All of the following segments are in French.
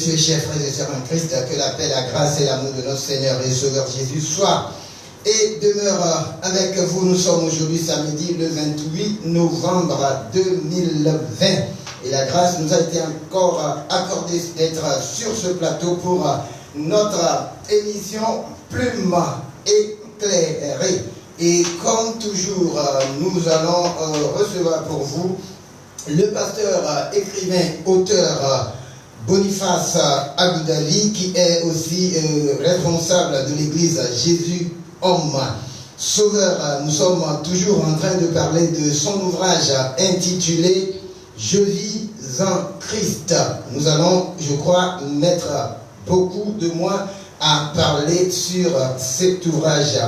messieurs, chers frères et sœurs en Christ, que la paix, la grâce et l'amour de notre Seigneur et Sauveur Jésus soient et demeure avec vous. Nous sommes aujourd'hui samedi le 28 novembre 2020 et la grâce nous a été encore accordée d'être sur ce plateau pour notre émission Plume éclairée. Et comme toujours, nous allons recevoir pour vous le pasteur, écrivain, auteur Boniface Agoudali, qui est aussi responsable de l'église Jésus Homme Sauveur. Nous sommes toujours en train de parler de son ouvrage intitulé Je vis en Christ. Nous allons, je crois, mettre beaucoup de mois à parler sur cet ouvrage.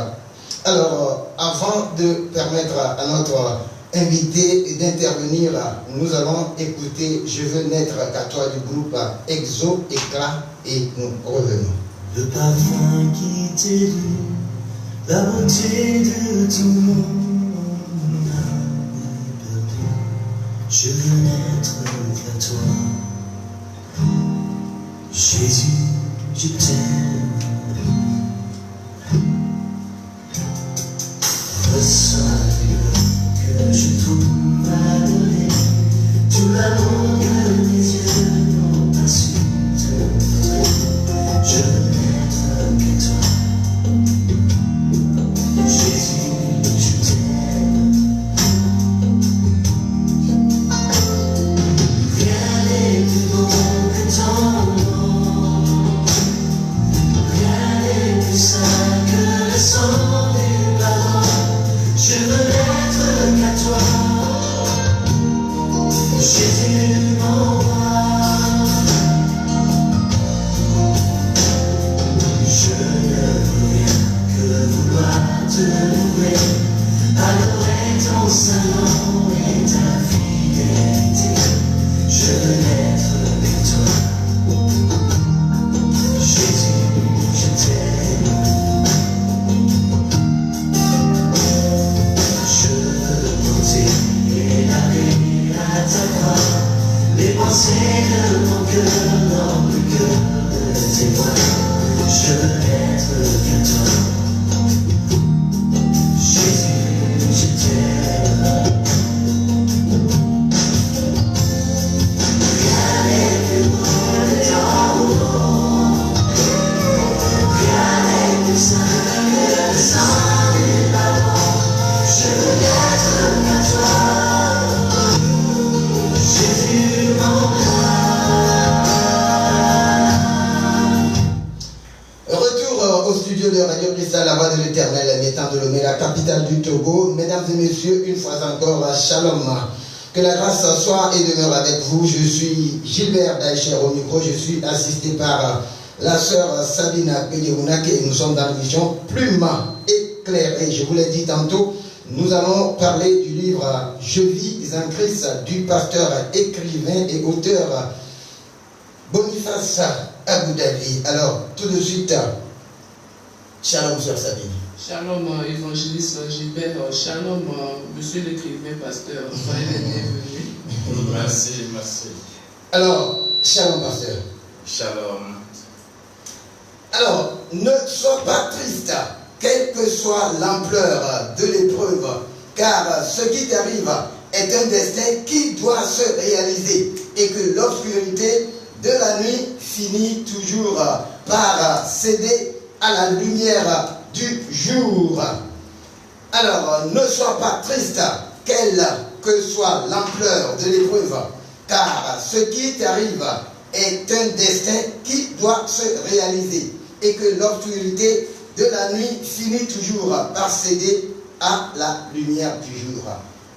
Alors, avant de permettre à notre invité d'intervenir, nous allons écouter Je veux n'être qu'à toi du groupe Exo Éclat et nous revenons. Le parfum qui t'élit, la beauté de tout mon âme est perdue. Je veux n'être qu'à toi. Jésus, je t'aime. Reçois que je trouve à donner tout l'amour que mes yeux n'ont pas su te montrer. Je veux n'être que toi. Jésus, je t'aime. Rien n'est plus beau que ton nom. Rien n'est plus saint que le sang du pardon. Je veux n'être qu'à toi, Jésus mon roi. Je ne veux rien que vouloir te louer, adorer ton saint nom et ta fidélité. Je veux n'être que toi, Jésus, je t'aime. Les pensées de mon cœur n'ont plus que de tes voix. Je veux n'être qu'à toi, Jésus, je t'aime. Rien n'est plus beau que ton nom. Rien n'est plus saint que le sang du pardon. Je veux n'être qu'à toi. Retour au studio de Radio Cristal, la voix de l'Éternel, étant de Lomé, la capitale du Togo. Mesdames et messieurs, une fois encore, shalom. Que la grâce soit et demeure avec vous. Je suis Gilbert Daïcher au micro. Je suis assisté par la sœur Sabina Pédéounak et nous sommes dans l'émission Plume éclairée. Je vous l'ai dit tantôt, nous allons parler du livre Je vis en Christ du pasteur, écrivain et auteur Boniface Agoudali. Alors, tout de suite, shalom, sœur Sabine. Shalom, évangéliste Gilbert. Shalom, monsieur l'écrivain, pasteur. Soyez les bienvenus. Merci, merci. Alors, shalom, pasteur. Shalom. Alors, ne sois pas triste, quelle que soit l'ampleur de l'épreuve, car ce qui t'arrive est un destin qui doit se réaliser et que l'obscurité de la nuit finit toujours par céder à la lumière du jour. Alors, ne sois pas triste, quelle que soit l'ampleur de l'épreuve, car ce qui t'arrive est un destin qui doit se réaliser et que l'obscurité de la nuit finit toujours par céder à la lumière du jour.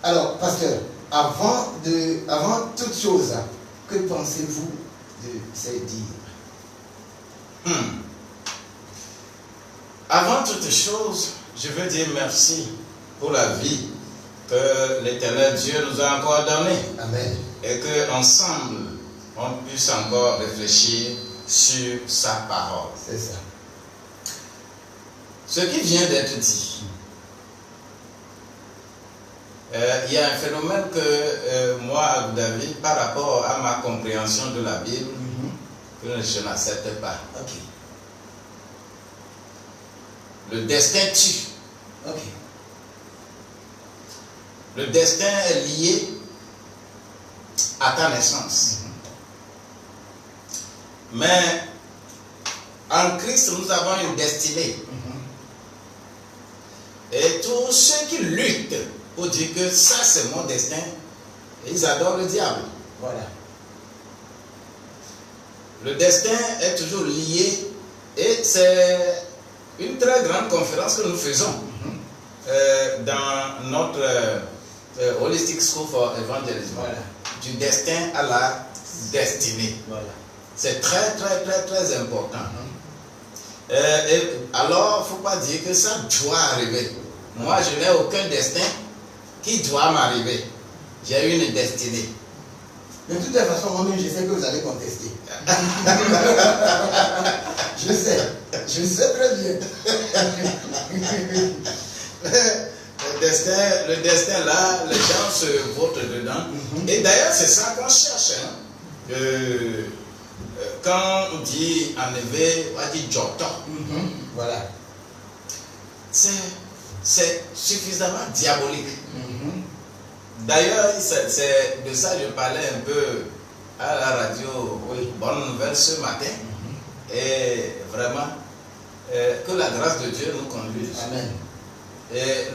Alors, pasteur, avant toute chose, que pensez-vous de ces dires? Avant toute chose, je veux dire merci pour la vie que l'Éternel Dieu nous a encore donnée. Amen. Et qu'ensemble, on puisse encore réfléchir sur sa parole. C'est ça. Ce qui vient d'être dit, il y a un phénomène que moi, David, par rapport à ma compréhension de la Bible, que je n'accepte pas. Ok. Le destin tue. Ok. Le destin est lié à ta naissance. Mais en Christ, nous avons une destinée. Et tous ceux qui luttent pour dire que ça c'est mon destin, ils adorent le diable. Voilà. Le destin est toujours lié et c'est une très grande conférence que nous faisons dans notre Holistic School for Evangelism. Voilà. Du destin à la destinée. Voilà. C'est très important. Et alors, il ne faut pas dire que ça doit arriver. Moi, je n'ai aucun destin qui doit m'arriver. J'ai une destinée. De toute façon, moi-même, je sais que vous allez contester. Je sais très bien. Le destin là, les gens se votent dedans. Et d'ailleurs, c'est ça qu'on cherche. Hein. Quand on dit enlever, on dit joto. Voilà. C'est suffisamment diabolique. D'ailleurs, c'est de ça que je parlais un peu à la radio Bonne Nouvelle ce matin. Et vraiment, que la grâce de Dieu nous conduise. Amen. Et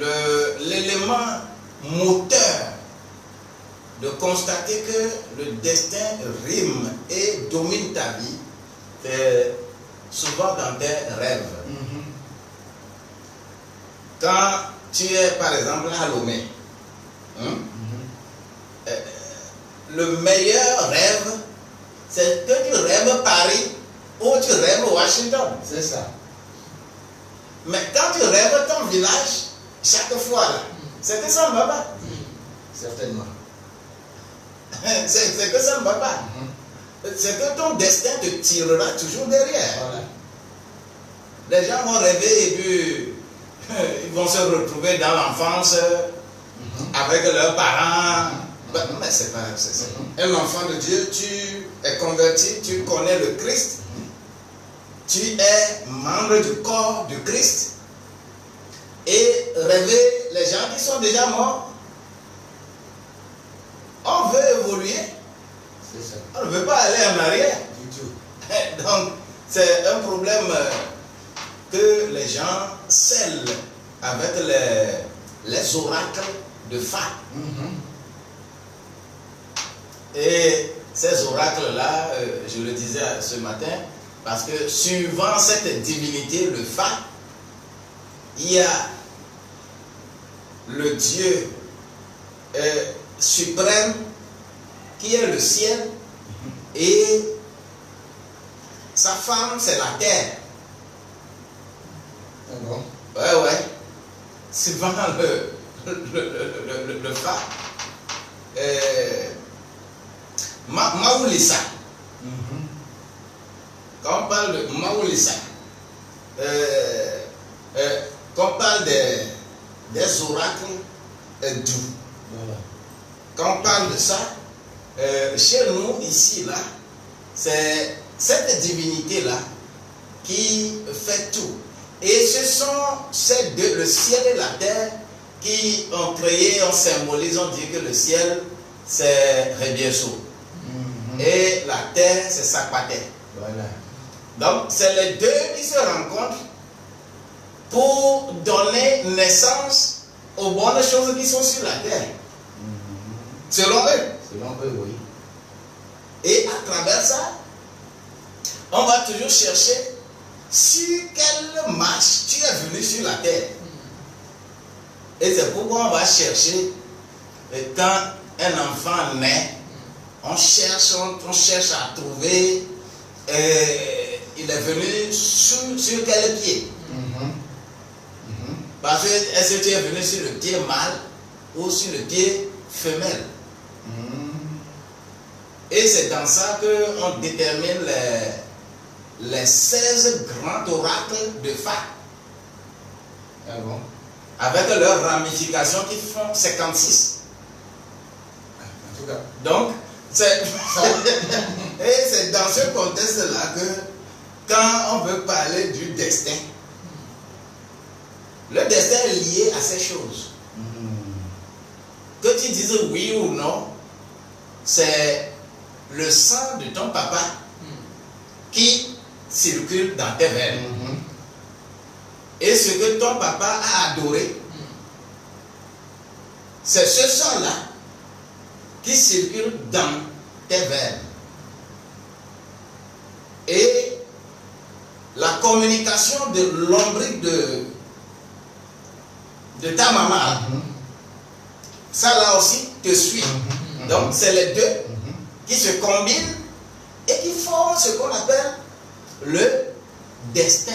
l'élément moteur de constater que le destin rime et domine ta vie, c'est souvent dans tes rêves. Quand tu es par exemple à Lomé, le meilleur rêve, c'est que tu rêves Paris ou tu rêves Washington. C'est ça. Mais quand tu rêves ton village, chaque fois là, c'est que ça ne va pas. Certainement. C'est que ça ne va pas. C'est que ton destin te tirera toujours derrière. Voilà. Les gens vont rêver et puis ils vont se retrouver dans l'enfance avec leurs parents. Mais c'est pas. Un enfant de Dieu, tu es converti, tu connais le Christ, tu es membre du corps du Christ. Et rêver les gens qui sont déjà morts, on veut évoluer. C'est ça. On ne veut pas aller en arrière. Du tout. Donc, c'est un problème que les gens scellent avec les oracles de Fa. Et ces oracles-là, je le disais ce matin, parce que suivant cette divinité, le Fa, il y a le Dieu suprême qui est le ciel et sa femme c'est la terre. Ah bon? Ouais. Suivant le Fa. Maoulissa. Quand on parle de Maoulissa, quand on parle des oracles doux, Voilà. quand on parle de ça, chez nous, ici, là, c'est cette divinité-là qui fait tout. Et ce sont ces deux, le ciel et la terre, qui ont créé, ont symbolisé, on dit que le ciel, c'est Rebieso. Et la terre, c'est Sakpate. Voilà. Donc, c'est les deux qui se rencontrent pour donner naissance aux bonnes choses qui sont sur la terre. Selon eux. Selon eux, oui. Et à travers ça, on va toujours chercher sur quelle marche tu es venu sur la terre. Et c'est pourquoi on va chercher, quand un enfant naît, on cherche à trouver, il est venu sur quel pied. Parce que est-ce que tu es venu sur le pied mâle ou sur le pied femelle? Et c'est dans ça qu'on détermine les 16 grands oracles de Fa. Ah bon? Avec leurs ramifications qui font 56. En tout cas. Donc, c'est. Et c'est dans ce contexte-là que quand on veut parler du destin, le destin est lié à ces choses. Que tu dises oui ou non, c'est le sang de ton papa qui circule dans tes veines. Et ce que ton papa a adoré, c'est ce sang-là qui circule dans tes veines. Et la communication de l'ombrique de ta maman, ça là aussi te suit. Donc c'est les deux qui se combinent et qui forment ce qu'on appelle le destin.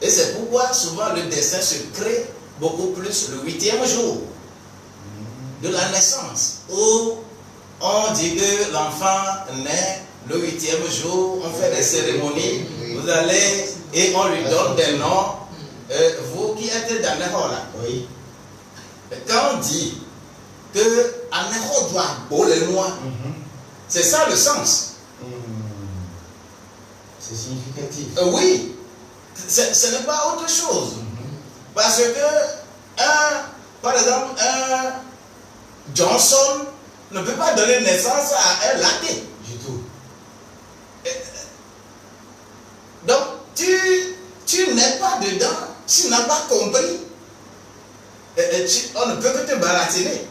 Et c'est pourquoi souvent le destin se crée beaucoup plus le 8e jour de la naissance, où on dit que l'enfant naît le 8e jour, on fait des cérémonies, vous allez et on lui donne des noms. Vous qui êtes dans l'école là, Oui. quand on dit que Anéro doit beau les noirs, c'est ça le sens. C'est significatif. Oui, ce n'est pas autre chose. Parce que, par exemple, un Johnson ne peut pas donner naissance à un latte. Du tout. Donc, tu n'es pas dedans, tu n'as pas compris. On ne peut que te baratiner.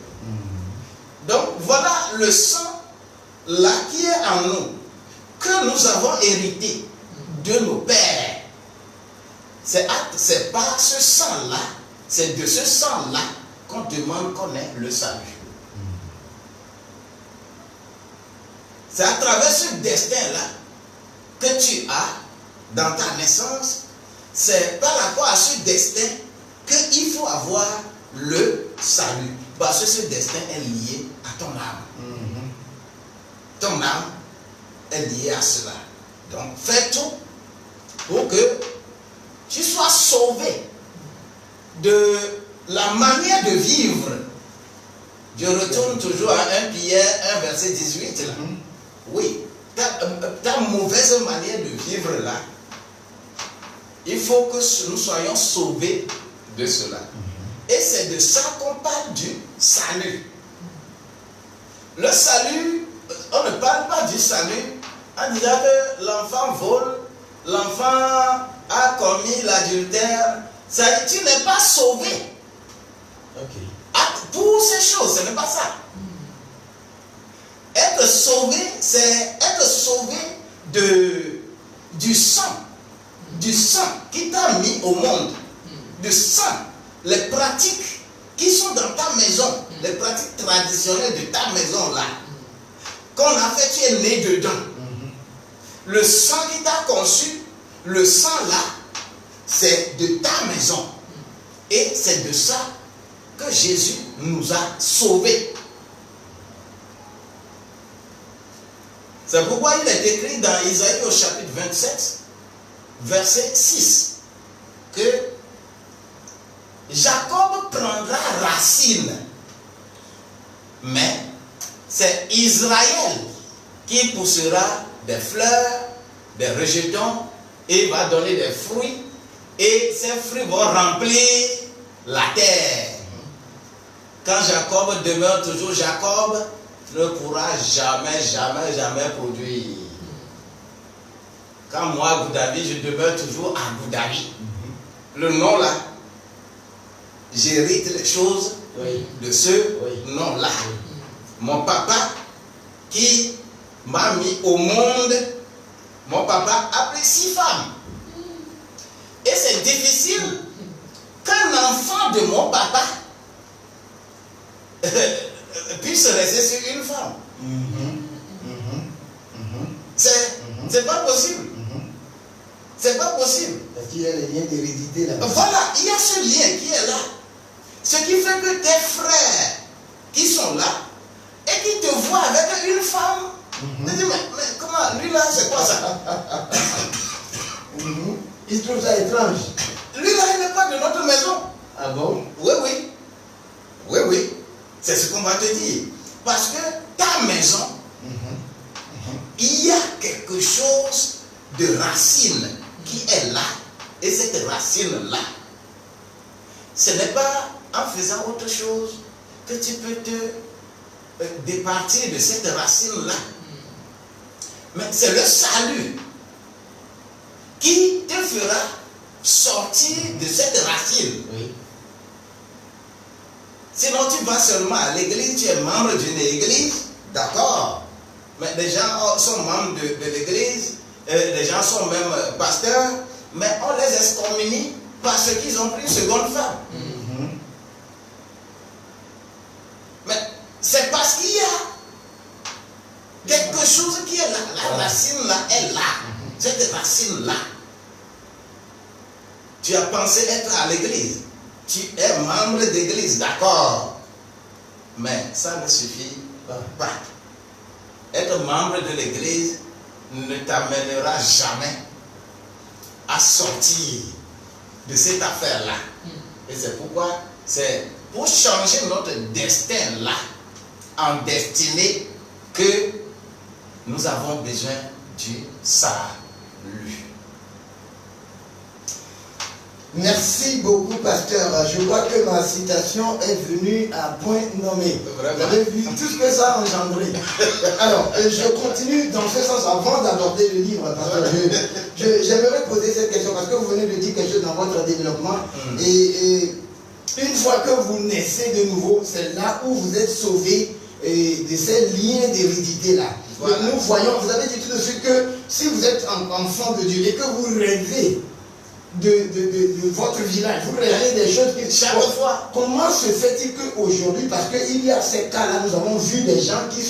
Donc, voilà le sang là qui est en nous, que nous avons hérité de nos pères. C'est par ce sang-là, c'est de ce sang-là qu'on demande qu'on ait le salut. C'est à travers ce destin-là que tu as dans ta naissance. C'est par rapport à ce destin qu'il faut avoir le salut. Parce que ce destin est lié à ton âme. Ton âme est liée à cela. Donc fais tout pour que tu sois sauvé de la manière de vivre. Je retourne toujours à 1 Pierre 1 verset 18 là. Oui, ta mauvaise manière de vivre là, il faut que nous soyons sauvés de cela. Et c'est de ça qu'on parle du salut. Le salut, on ne parle pas du salut en disant que l'enfant vole, l'enfant a commis l'adultère. Tu n'es pas sauvé. Pour ces choses, ce n'est pas ça. Être sauvé, c'est être sauvé du sang qui t'a mis au monde, du sang, les pratiques qui sont dans ta maison, les pratiques traditionnelles de ta maison là, qu'on a fait, tu es né dedans. Le sang qui t'a conçu, le sang là, c'est de ta maison. Et c'est de ça que Jésus nous a sauvés. C'est pourquoi il est écrit dans Isaïe au chapitre 27, verset 6, que Jacob prendra racine, mais c'est Israël qui poussera des fleurs, des rejetons, et va donner des fruits, et ces fruits vont remplir la terre. Quand Jacob demeure toujours Jacob, ne pourra jamais produire. Quand moi, Abu Dhabi, je demeure toujours Abu Dhabi. Le nom là, j'hérite les choses de ce nom-là. Mon papa qui m'a mis au monde, mon papa a pris 6 femmes. Et c'est difficile qu'un enfant de mon papa puisse rester sur une femme. C'est pas possible. C'est pas possible. Parce qu'il y a les liens d'hérédité là. Voilà, il y a ce lien qui est là. Ce qui fait que tes frères qui sont là et qui te voient avec une femme, te disent, mais comment, lui là, c'est quoi ça? Il trouve ça étrange. Lui là, il n'est pas de notre maison. Ah bon? Oui. C'est ce qu'on va te dire. Parce que ta maison il y a quelque chose de racine qui est là. Et cette racine-là, ce n'est pas en faisant autre chose que tu peux te départir de cette racine-là. Mais c'est le salut qui te fera sortir de cette racine. Oui. Sinon, tu vas seulement à l'église, tu es membre d'une église, d'accord. Mais des gens sont membres de l'église, des gens sont même pasteurs, mais on les excommunie parce qu'ils ont pris une seconde femme. Mais c'est parce qu'il y a quelque chose qui est là. La racine là est là. Cette racine là. Tu as pensé être à l'église. Tu es membre d'église, d'accord. Mais ça ne suffit pas. Être membre de l'église ne t'amènera jamais à sortir de cette affaire-là. Et c'est pourquoi c'est pour changer notre destin là, en destinée, que nous avons besoin du salut. Merci beaucoup, pasteur. Je vois que ma citation est venue à point nommé. Vous avez vu tout ce que ça a engendré. Alors, je continue dans ce sens avant d'aborder le livre, pasteur. J'aimerais poser cette question parce que vous venez de dire quelque chose dans votre développement. Et une fois que vous naissez de nouveau, c'est là où vous êtes sauvé de ces liens d'hérédité-là. Voilà. Nous voyons, vous avez dit tout de suite que si vous êtes enfant de Dieu et que vous rêvez de votre village, vous rêvez des choses qui chaque fois. Comment se fait-il qu'aujourd'hui, parce qu'il y a ces cas-là, nous avons vu des gens qui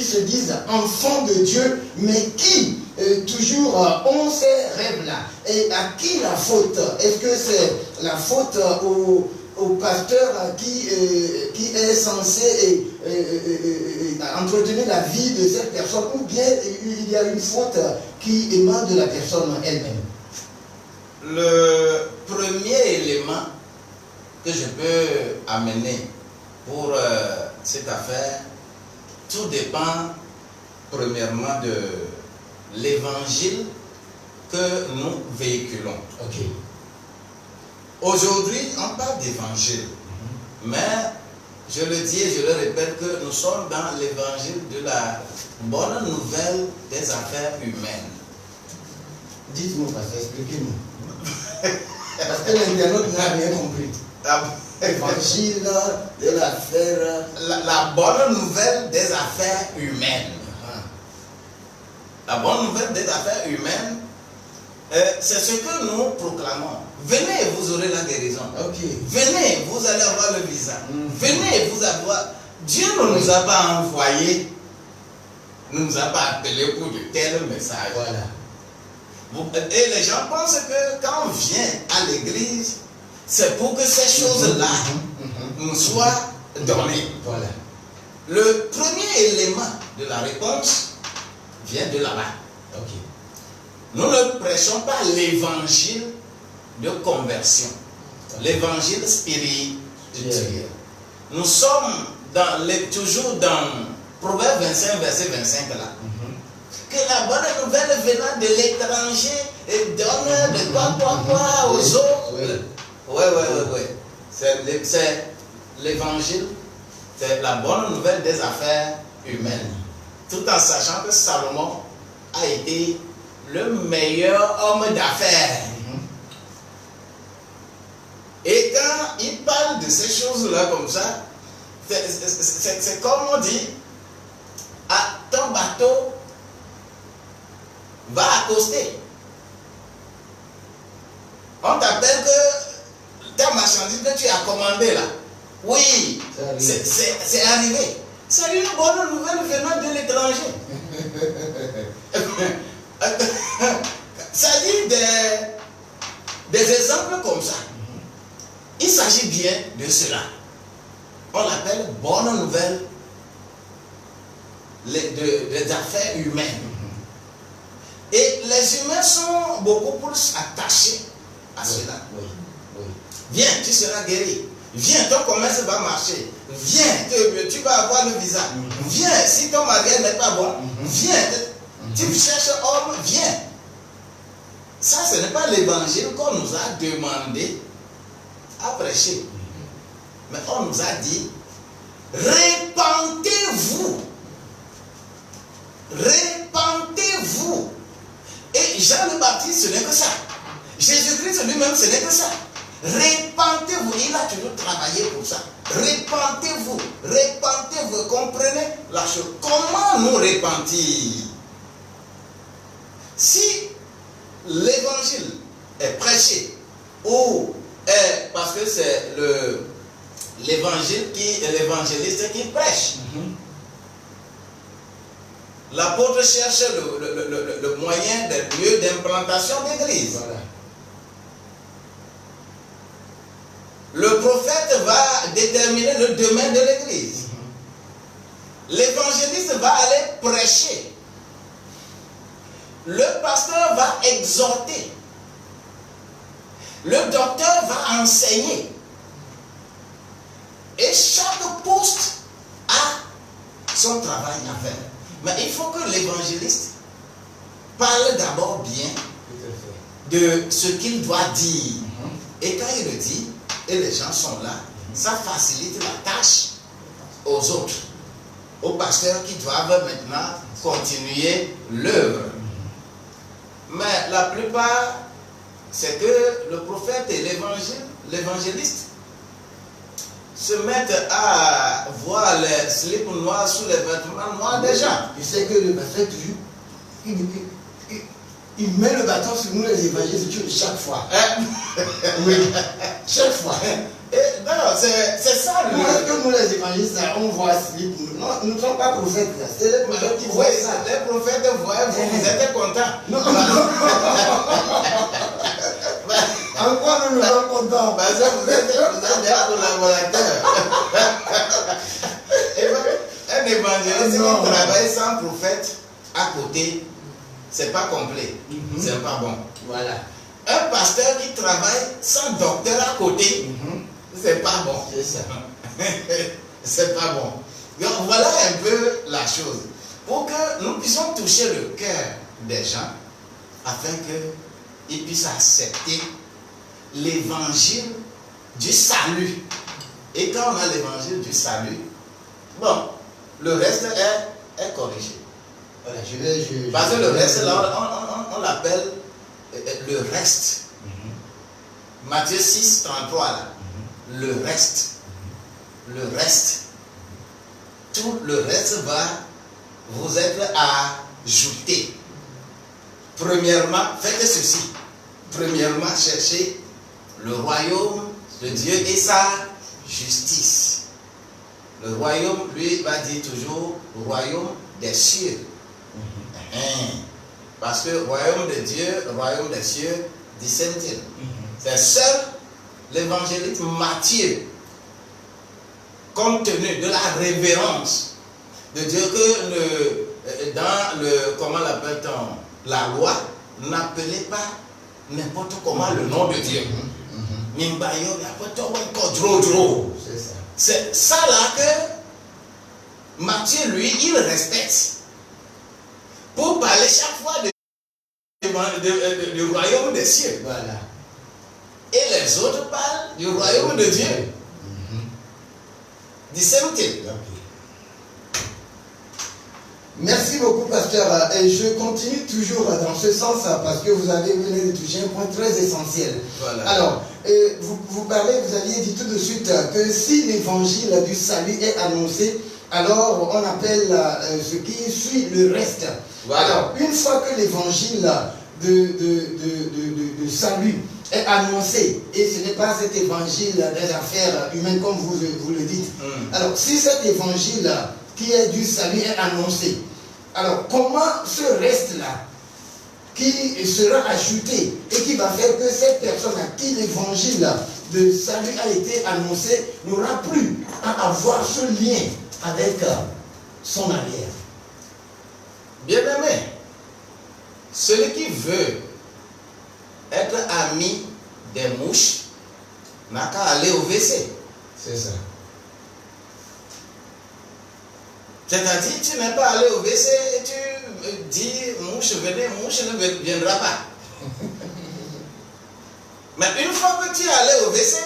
se disent enfants de Dieu, mais qui toujours ont ces rêves-là. Et à qui la faute? Est-ce que c'est la faute au pasteur qui est censé entretenir la vie de cette personne, ou bien il y a une faute qui émane de la personne elle-même? Le premier élément que je peux amener pour cette affaire, tout dépend premièrement de l'évangile que nous véhiculons. Okay. Aujourd'hui, on parle d'évangile, mais je le dis et je le répète que nous sommes dans l'évangile de la bonne nouvelle des affaires humaines. Dites-moi, pasteur, expliquez-moi. Parce que l'internaute n'a rien compris. L'évangile de l'affaire. La bonne nouvelle des affaires humaines. La bonne nouvelle des affaires humaines, c'est ce que nous proclamons. Venez, vous aurez la guérison. Okay. Venez, vous allez avoir le visa. Venez, vous avoir. Dieu ne nous a pas envoyés, ne nous a pas appelés pour de tels messages. Voilà. Et les gens pensent que quand on vient à l'église, c'est pour que ces choses-là nous soient données. Voilà. Le premier élément de la réponse vient de là-bas. Okay. Nous ne prêchons pas l'évangile de conversion, l'évangile spirituel. Nous sommes toujours dans Proverbe 25, verset 25 là. Que la bonne nouvelle venant de l'étranger donne de quoi aux autres. Oui. C'est l'évangile, c'est la bonne nouvelle des affaires humaines. Tout en sachant que Salomon a été le meilleur homme d'affaires. Et quand il parle de ces choses-là comme ça, c'est comme on dit, à ton bateau va accoster. On t'appelle que ta marchandise que tu as commandée là, oui, c'est arrivé. C'est une bonne nouvelle venant de l'étranger. Ça dit des exemples comme ça. Il s'agit bien de cela. On l'appelle bonne nouvelle des affaires humaines. Et les humains sont beaucoup plus attachés à cela. Oui. Viens, tu seras guéri. Viens, ton commerce va marcher. Viens, tu vas avoir le visa. Viens, si ton mariage n'est pas bon, viens. Tu cherches homme, viens. Ça, ce n'est pas l'évangile qu'on nous a demandé à prêcher. Mais on nous a dit, répentez-vous. Répentez-vous. Et Jean le Baptiste, ce n'est que ça. Jésus-Christ lui-même, ce n'est que ça. Répentez-vous. Il a toujours travaillé pour ça. Répentez-vous. Répentez-vous. Comprenez la chose. Comment nous repentir? Si l'évangile est prêché ou est parce que c'est l'évangéliste qui prêche. L'apôtre cherche le moyen des lieux d'implantation d'église. Voilà. Le prophète va déterminer le domaine de l'église. L'évangéliste va aller prêcher. Le pasteur va exhorter. Le docteur va enseigner. Et chaque poste a son travail à faire. Mais il faut que l'évangéliste parle d'abord bien de ce qu'il doit dire. Et quand il le dit, et les gens sont là, ça facilite la tâche aux autres, aux pasteurs qui doivent maintenant continuer l'œuvre. Mais la plupart, c'est que le prophète et l'évangéliste se mettent à voir les slips noirs sous les vêtements noirs des gens. Tu sais que le pasteur toujours, il met le bâton sur nous les évangélistes chaque fois. Oui, chaque fois. Et non, c'est ça le. Parce que nous les évangélistes, on voit slip. Non, nous ne sommes pas prophètes. C'est les prophètes qui voient ça. Les prophètes voient, vous êtes contents. Non. Encore nous sommes contents. Parce que vous êtes des collaborateurs. Un évangéliste qui travaille sans prophète à côté, c'est pas complet. C'est pas bon. Voilà. Un pasteur qui travaille sans docteur à côté, c'est pas bon. C'est ça. C'est pas bon. Donc voilà un peu la chose. Pour que nous puissions toucher le cœur des gens, afin qu'ils puissent accepter l'évangile du salut. Et quand on a l'évangile du salut, bon, le reste est corrigé. Voilà, parce que le reste, là, on l'appelle le reste. Matthieu 6, 33, là. Le reste. Tout le reste va vous être ajouté. Premièrement, faites ceci. Premièrement, cherchez le royaume de Dieu et sa justice. Le royaume, lui, va dire toujours royaume des cieux. Parce que royaume de Dieu, royaume des cieux, discerne-t-il. C'est seul l'évangéliste Matthieu, compte tenu de la révérence de Dieu, que dans le, comment l'appelle-t-on, la loi, n'appelait pas n'importe comment le nom de Dieu. C'est ça là que Matthieu, lui, il respecte. Pour parler chaque fois du royaume des cieux. Voilà. Et les autres parlent du royaume de Dieu. Discerne-t-il. Merci beaucoup, pasteur. Et je continue toujours dans ce sens parce que vous avez venu de toucher un point très essentiel. Voilà. Alors, vous aviez dit tout de suite que si l'évangile du salut est annoncé, alors on appelle ce qui suit le reste. Voilà. Alors, une fois que l'évangile de salut est annoncé, et ce n'est pas cet évangile des affaires humaines comme vous le dites. Alors, si cet évangile qui est du salut est annoncé, alors comment ce reste-là qui sera ajouté et qui va faire que cette personne à qui l'évangile de salut a été annoncé n'aura plus à avoir ce lien avec son arrière? Bien-aimé, celui qui veut être ami des mouches n'a qu'à aller au WC. C'est ça. C'est-à-dire, tu n'es pas allé au WC et tu dis, mouche venez, mouche ne viendra pas. Mais une fois que tu es allé au WC,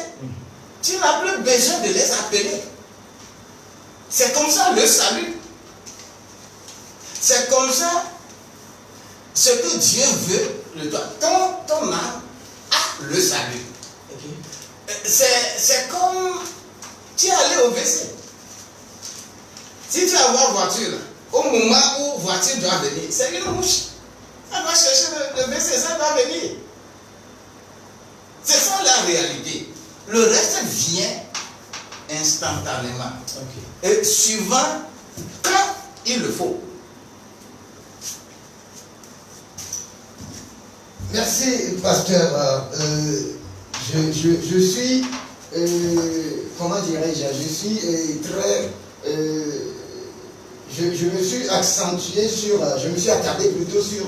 tu n'as plus besoin de les appeler. C'est comme ça le salut. C'est comme ça ce que Dieu veut de toi. Ton âme a le salut. C'est comme tu es allé au WC. Si tu as une voiture, au moment où la voiture doit venir, c'est une mouche. Ça doit chercher le WC, ça doit venir. C'est ça la réalité. Le reste vient instantanément. Et suivant quand il le faut. Merci, pasteur. Je suis, comment dirais-je, je suis très, je me suis accentué sur, je me suis attardé plutôt sur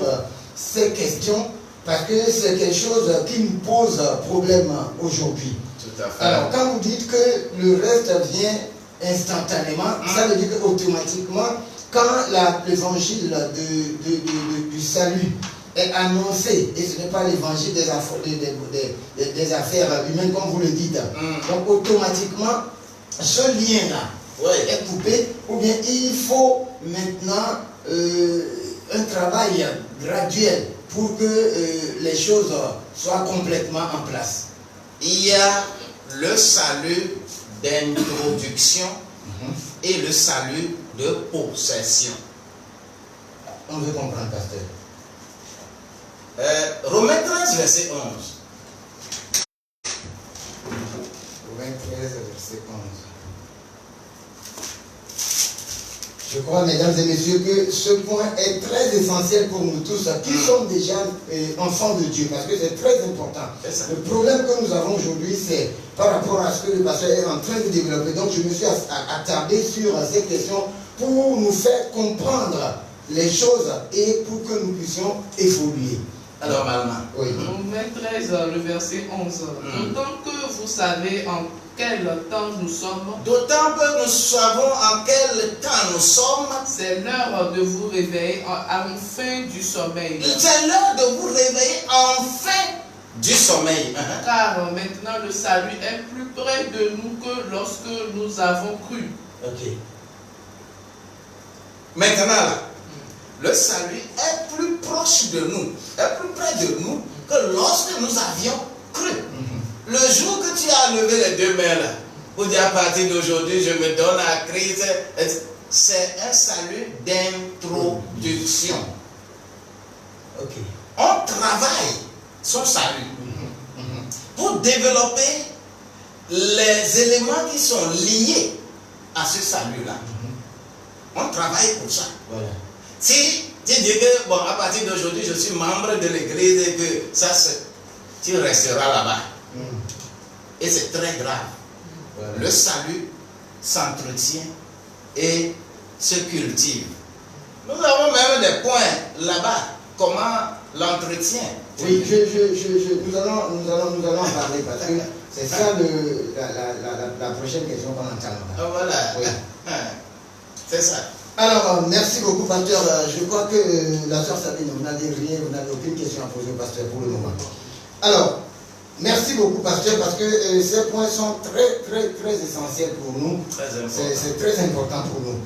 ces questions parce que c'est quelque chose qui me pose problème aujourd'hui. Tout à fait. Alors, quand vous dites que le reste vient instantanément, ça veut dire qu'automatiquement, quand l'évangile du salut est annoncé, et ce n'est pas l'évangile des affaires humaines comme vous le dites, donc automatiquement, ce lien-là est coupé, ou bien il faut maintenant un travail graduel pour que les choses soient complètement en place. Il y a le salut d'introduction et le salut de possession. On veut comprendre, pasteur. Romains 13, verset 11. Romains 13, verset 11. Je crois, mesdames et messieurs, que ce point est très essentiel pour nous tous, qui sommes déjà enfants de Dieu, parce que c'est très important. Le problème que nous avons aujourd'hui, c'est par rapport à ce que le pasteur est en train de développer. Donc, je me suis attardé sur ces questions pour nous faire comprendre les choses et pour que nous puissions évoluer. Normalement. Oui. Romains 13, le verset 11. D'autant que vous savez en quel temps nous sommes. D'autant que nous savons en quel temps nous sommes. C'est l'heure de vous réveiller enfin du sommeil. C'est l'heure de vous réveiller enfin du sommeil. Car maintenant le salut est plus près de nous que lorsque nous avons cru. Ok. Maintenant là, le salut est plus proche de nous, est plus près de nous que lorsque nous avions cru. Le jour que tu as levé les deux mains là, pour dire à partir d'aujourd'hui, je me donne à Christ, c'est un salut d'introduction. Ok. On travaille son salut pour développer les éléments qui sont liés à ce salut-là. On travaille pour ça. Voilà. Si tu dis que, bon, à partir d'aujourd'hui, je suis membre de l'église et que ça, tu resteras là-bas. Et c'est très grave. Voilà. Le salut s'entretient et se cultive. Nous avons même des points là-bas. Comment l'entretien? Oui, nous allons en parler parce que c'est ça la prochaine question qu'on entend. Ah, voilà. Oui. C'est ça. Alors, merci beaucoup, pasteur. Je crois que la soeur Sabine, vous n'avez aucune question à poser au pasteur pour le moment. Alors, merci beaucoup, pasteur, parce que ces points sont très essentiels pour nous. C'est très important pour nous.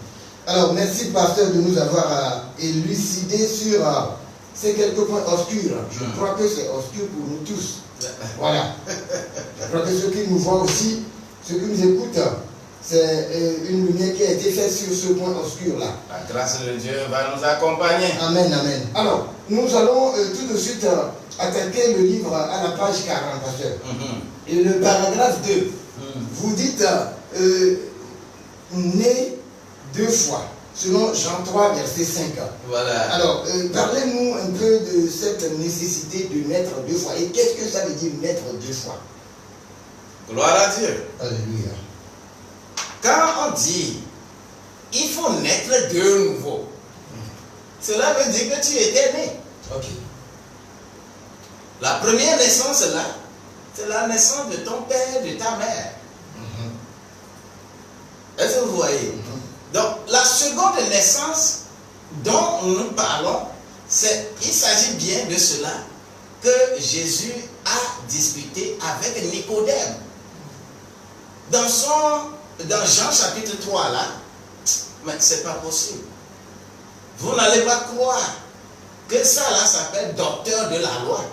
Alors, merci, pasteur, de nous avoir élucidé sur ces quelques points obscurs. Je crois que c'est obscur pour nous tous. Voilà. Je crois que ceux qui nous voient aussi, ceux qui nous écoutent, c'est une lumière qui a été faite sur ce point obscur-là. La grâce de Dieu va nous accompagner. Amen, amen. Alors, nous allons tout de suite attaquer le livre à la page 40, pasteur. Et le paragraphe 2. Vous dites né deux fois, selon Jean 3, verset 5. Voilà. Alors, parlez-nous un peu de cette nécessité de naître deux fois. Et qu'est-ce que ça veut dire naître deux fois? Gloire à Dieu. Alléluia. Quand on dit il faut naître de nouveau, cela veut dire que tu étais né. Ok. La première naissance là, c'est la naissance de ton père, de ta mère. Est-ce que vous voyez? Donc, la seconde naissance dont nous parlons, il s'agit bien de cela que Jésus a discuté avec Nicodème. Dans Jean chapitre 3 là, mais c'est pas possible. Vous n'allez pas croire que ça là s'appelle docteur de la loi.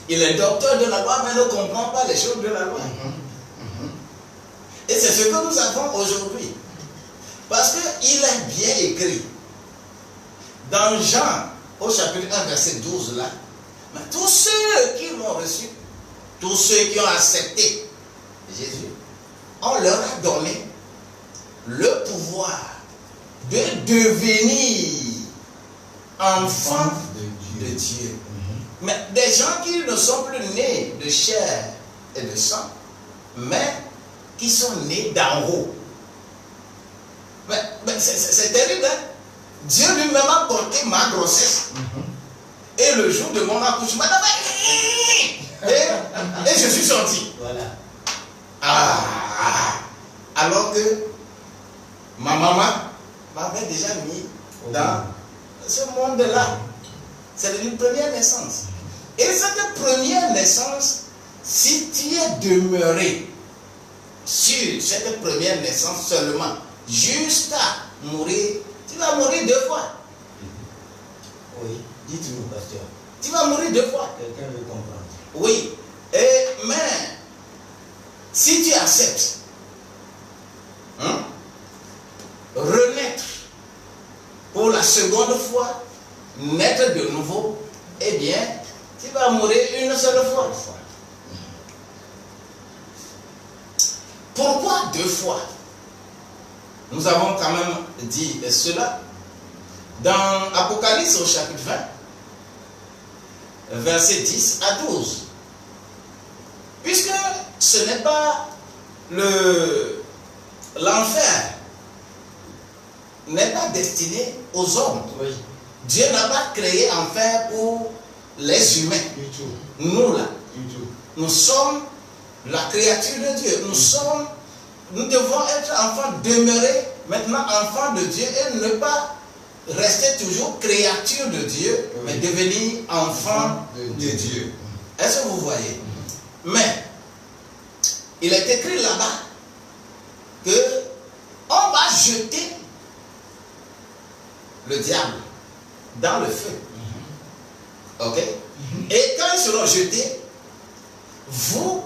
Il est docteur de la loi mais ne comprend pas les choses de la loi. Et c'est ce que nous avons aujourd'hui. Parce qu'il est bien écrit dans Jean au chapitre 1 verset 12 là, mais tous ceux qui l'ont reçu, tous ceux qui ont accepté Jésus, on leur a donné le pouvoir de devenir enfants de Dieu. Mais des gens qui ne sont plus nés de chair et de sang, mais qui sont nés d'en haut. Mais c'est terrible, hein? Dieu lui-même a porté ma grossesse. Et le jour de mon accouchement, et je suis sorti. Voilà. Alors que ma maman m'avait déjà mis dans ce monde-là. C'est une première naissance. Et cette première naissance, si tu es demeuré sur cette première naissance seulement, jusqu'à mourir, tu vas mourir 2 fois. Oui, dites-nous, pasteur. Tu vas mourir 2 fois. Quelqu'un veut comprendre. Oui. Mais si tu acceptes renaître pour la seconde fois, naître de nouveau, eh bien, tu vas mourir une seule fois. Pourquoi 2 fois? Nous avons quand même dit cela dans Apocalypse au chapitre 20, versets 10 à 12. Puisque ce n'est pas l'enfer n'est pas destiné aux hommes. Oui. Dieu n'a pas créé enfer pour les humains. Du tout. Nous là, Du tout. nous sommes la créature de Dieu. Nous devons être enfants, demeurer maintenant enfants de Dieu et ne pas rester toujours créature de Dieu, mais devenir enfant de Dieu. Est-ce que vous voyez? Mais il est écrit là-bas que on va jeter le diable dans le feu. Ok? Et quand ils seront jetés, vous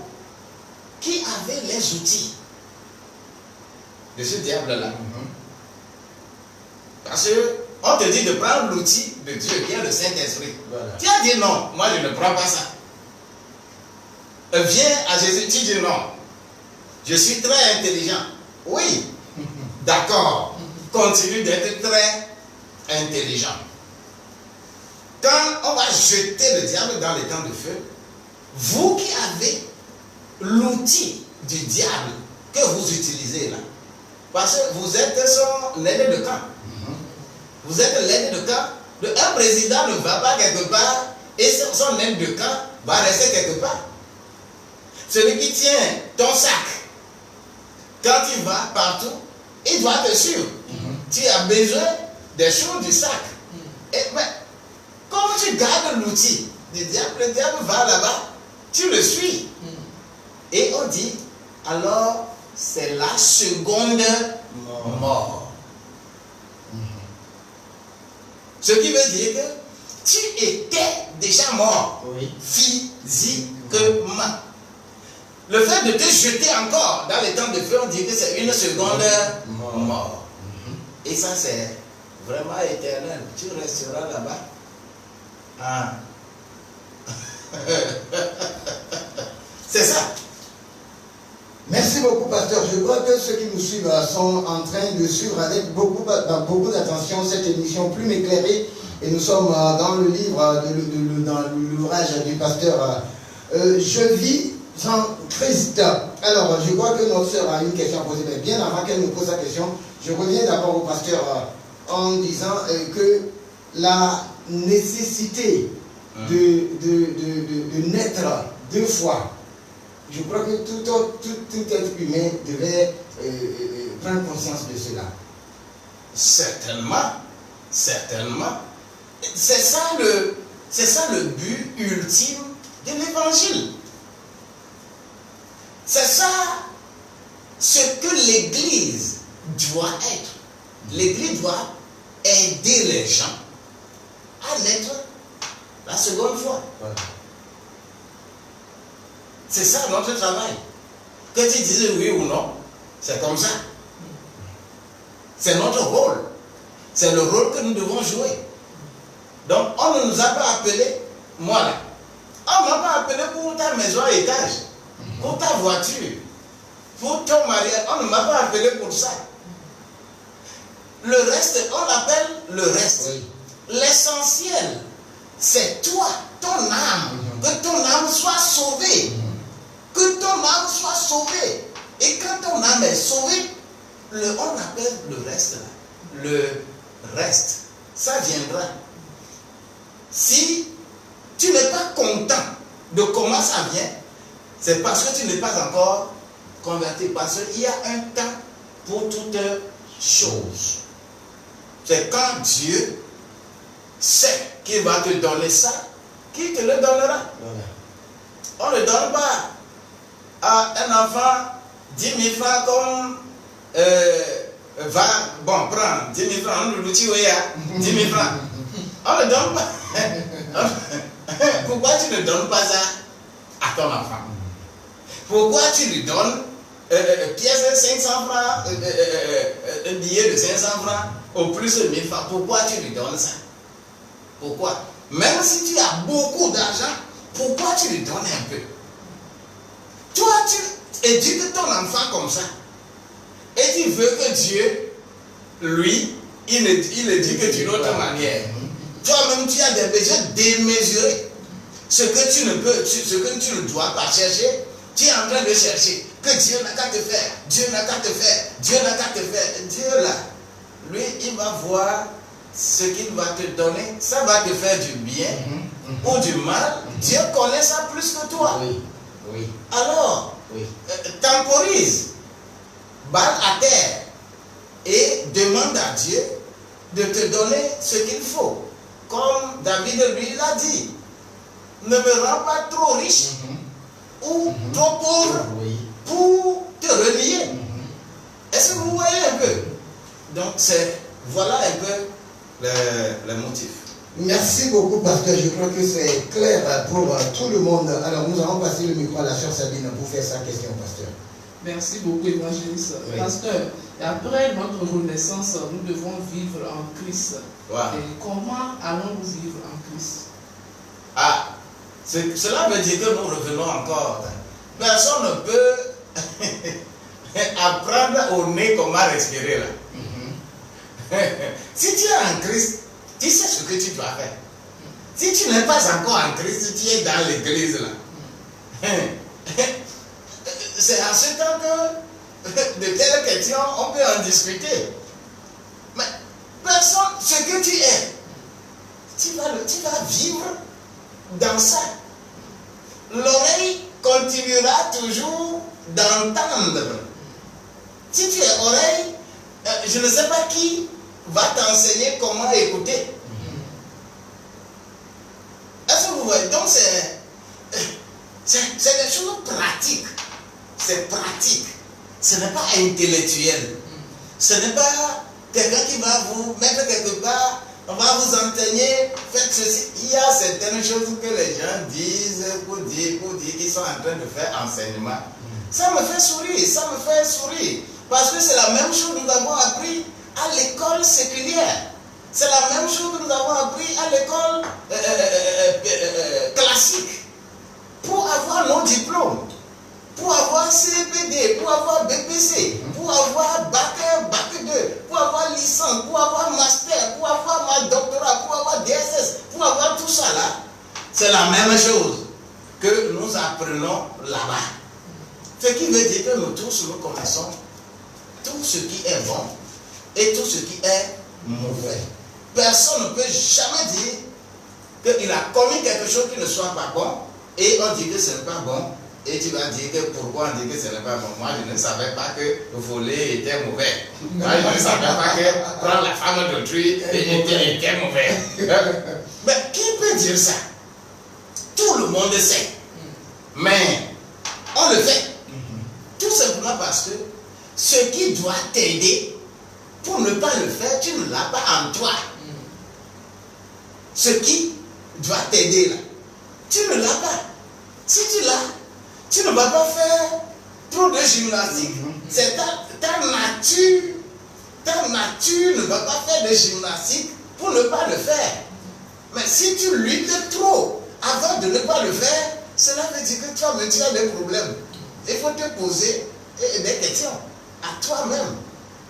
qui avez les outils de ce diable-là, parce qu'on te dit de prendre l'outil de Dieu qui est le Saint-Esprit. Voilà. Tu as dit non, moi je ne prends pas ça. Viens à Jésus, tu dis non. Je suis très intelligent. Oui, d'accord. Continue d'être très intelligent. Quand on va jeter le diable dans les temps de feu, vous qui avez l'outil du diable que vous utilisez là, parce que vous êtes son aide de camp. Vous êtes l'aide de camp. Un président ne va pas quelque part et son aide de camp va rester quelque part. Celui qui tient ton sac, quand tu vas partout, il doit te suivre. Tu as besoin des choses du sac. Mais comme tu gardes l'outil du diable, le diable va là-bas, tu le suis. Et on dit, alors c'est la seconde mort. Ce qui veut dire que tu étais déjà mort, physiquement. Le fait de te jeter encore dans les temps de feu, on dit que c'est une seconde mort. Et ça, c'est vraiment éternel. Tu resteras là-bas. C'est ça. Merci beaucoup, pasteur. Je crois que ceux qui nous suivent sont en train de suivre avec beaucoup d'attention cette émission plus éclairée. Et nous sommes dans le livre, dans l'ouvrage du pasteur Je vis en Christ. Alors, je crois que notre soeur a une question à poser. Mais bien avant qu'elle nous pose sa question, je reviens d'abord au pasteur en disant que la nécessité de naître 2 fois Je crois que tout être humain devait prendre conscience de cela. Certainement, certainement. C'est ça le but ultime de l'évangile. C'est ça ce que l'Église doit être. L'Église doit aider les gens à l'être la seconde fois. Voilà. C'est ça notre travail. Que tu dises oui ou non, c'est comme ça. C'est notre rôle. C'est le rôle que nous devons jouer. Donc, on ne nous a pas appelés, moi là, on ne m'a pas appelé pour ta maison à étage, pour ta voiture, pour ton mariage, on ne m'a pas appelé pour ça. Le reste, on l'appelle le reste. Oui. L'essentiel, c'est toi, ton âme, que ton âme soit sauvée. Que ton âme soit sauvée. Et quand ton âme est sauvée, on appelle le reste là. Le reste, ça viendra. Si tu n'es pas content de comment ça vient, c'est parce que tu n'es pas encore converti. Parce qu'il y a un temps pour toutes choses. C'est quand Dieu sait qu'il va te donner ça, qu'il te le donnera. Voilà. On ne donne pas à un enfant 10 000 francs comme prends 10 000 francs, on nous dit 10 000 francs. On ne donne pas. Pourquoi tu ne donnes pas ça à ton enfant? Pourquoi tu lui donnes pièce de 500 francs, un billet de 500 francs, au plus de 1000 francs? Pourquoi tu lui donnes ça? Pourquoi? Même si tu as beaucoup d'argent, pourquoi tu lui donnes un peu? Toi, tu éduques ton enfant comme ça. Et tu veux que Dieu, lui, il éduque d'une autre manière. Toi-même, tu as des besoins démesurés. Ce que tu ne dois pas chercher, tu es en train de chercher. Que Dieu n'a qu'à te faire. Dieu n'a qu'à te faire. Dieu n'a qu'à te faire. Dieu là, lui, il va voir ce qu'il va te donner. Ça va te faire du bien ou du mal. Dieu connaît ça plus que toi. Oui. Oui. Alors, Oui. temporise, balle à terre et demande à Dieu de te donner ce qu'il faut. Comme David lui l'a dit, ne me rends pas trop riche ou trop pauvre Oui. pour te relier. Est-ce que vous voyez un peu? Donc, voilà un peu le motif. Merci beaucoup, pasteur. Je crois que c'est clair pour tout le monde. Alors, nous allons passer le micro à la sœur Sabine pour faire sa question, pasteur. Merci beaucoup, évangéliste. Oui. Pasteur, après notre renaissance, nous devons vivre en Christ. Ouais. Et comment allons-nous vivre en Christ? Ah, cela veut dire que nous revenons encore. Personne ne peut apprendre au nez comment respirer là. Si tu es en Christ, tu sais ce que tu dois faire. Si tu n'es pas encore en Christ, tu es dans l'église là. C'est en ce temps que de telles questions, on peut en discuter. Mais personne, ce que tu es, tu vas vivre dans ça. L'oreille continuera toujours d'entendre. Si tu es oreille, je ne sais pas qui va t'enseigner comment écouter. Est-ce que vous voyez? Donc c'est des choses pratiques. C'est pratique. Ce n'est pas intellectuel. Ce n'est pas quelqu'un qui va vous mettre quelque part, on va vous enseigner, faites ceci. Il y a certaines choses que les gens disent pour dire qu'ils sont en train de faire enseignement. Ça me fait sourire, parce que c'est la même chose que nous avons appris à l'école séculière. C'est la même chose que nous avons appris à l'école classique. Pour avoir nos diplômes, pour avoir CPD, pour avoir BPC, pour avoir Bac 1, Bac 2, pour avoir licence, pour avoir master, pour avoir ma doctorat, pour avoir DSS, pour avoir tout ça là, c'est la même chose que nous apprenons là-bas. Ce qui veut dire que nous tous, nous connaissons tout ce qui est bon et tout ce qui est mauvais. Personne ne peut jamais dire qu'il a commis quelque chose qui ne soit pas bon et on dit que ce n'est pas bon Et tu vas dire que pourquoi on dit que ce n'est pas bon. Moi, je ne savais pas que voler était mauvais. Moi, je ne savais pas que prendre la femme d'autrui était mauvais. Mais qui peut dire ça? Tout le monde sait. Mais on le fait. Tout simplement parce que ce qui doit t'aider, pour ne pas le faire, tu ne l'as pas en toi. Ce qui doit t'aider là, tu ne l'as pas. Si tu l'as, tu ne vas pas faire trop de gymnastique. C'est ta nature. Ta nature ne va pas faire de gymnastique pour ne pas le faire. Mais si tu luttes trop avant de ne pas le faire, cela veut dire que toi-même tu as des problèmes. Il faut te poser des questions à toi-même.